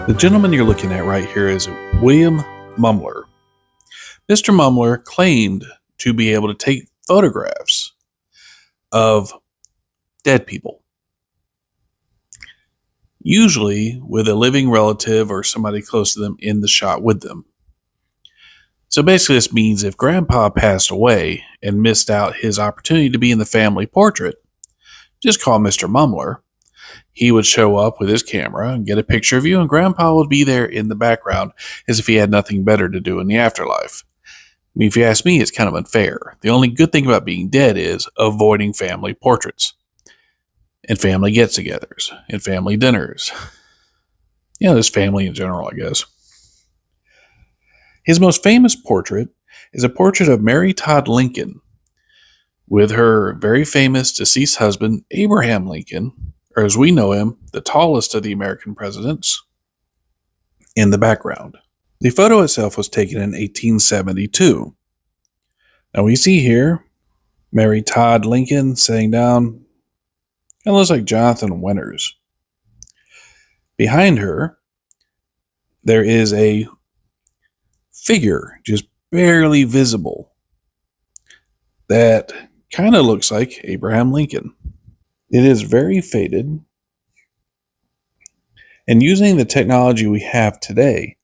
The gentleman you're looking at right here is William Mumler. Mr. Mumler claimed to be able to take photographs of dead people, usually with a living relative or somebody close to them in the shot with them. So basically, this means if Grandpa passed away and missed out his opportunity to be in the family portrait, just call Mr. Mumler. He would show up with his camera and get a picture of you, and Grandpa would be there in the background as if he had nothing better to do in the afterlife. I mean, if you ask me, it's kind of unfair. The only good thing about being dead is avoiding family portraits and family get-togethers and family dinners. Just family in general, I guess. His most famous portrait is a portrait of Mary Todd Lincoln with her very famous deceased husband, Abraham Lincoln, or as we know him, the tallest of the American presidents, in the background. The photo itself was taken in 1872. Now we see here Mary Todd Lincoln sitting down. It looks like Jonathan Winters. Behind her, there is a figure just barely visible that kind of looks like Abraham Lincoln. It is very faded. And using the technology we have today,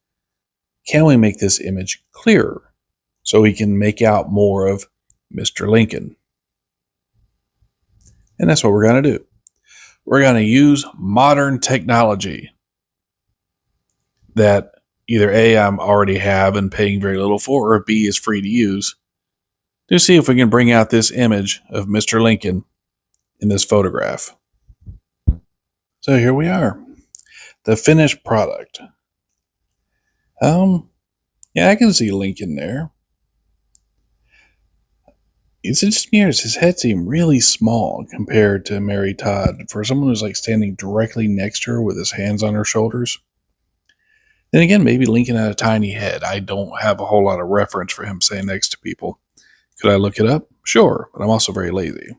can we make this image clearer so we can make out more of Mr. Lincoln? And that's what we're going to do. We're going to use modern technology that either A, I already have and paying very little for, or B, is free to use, to see if we can bring out this image of Mr. Lincoln in this photograph. So here we are, the finished product. Yeah, I can see Lincoln there. It's just mirrors. His head seemed really small compared to Mary Todd. For someone who's like standing directly next to her with his hands on her shoulders. Then again, maybe Lincoln had a tiny head. I don't have a whole lot of reference for him standing next to people. Could I look it up? Sure, but I'm also very lazy.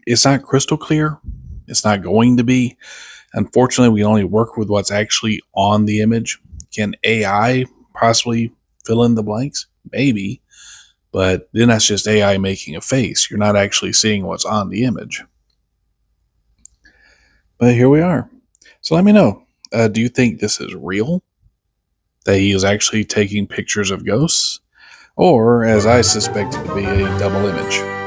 It's not crystal clear. It's not going to be. Unfortunately, we only work with what's actually on the image. Can AI possibly fill in the blanks? Maybe. But then that's just AI making a face. You're not actually seeing what's on the image. But here we are. So let me know. Do you think this is real? That he is actually taking pictures of ghosts? Or, as I suspect it to be, a double image?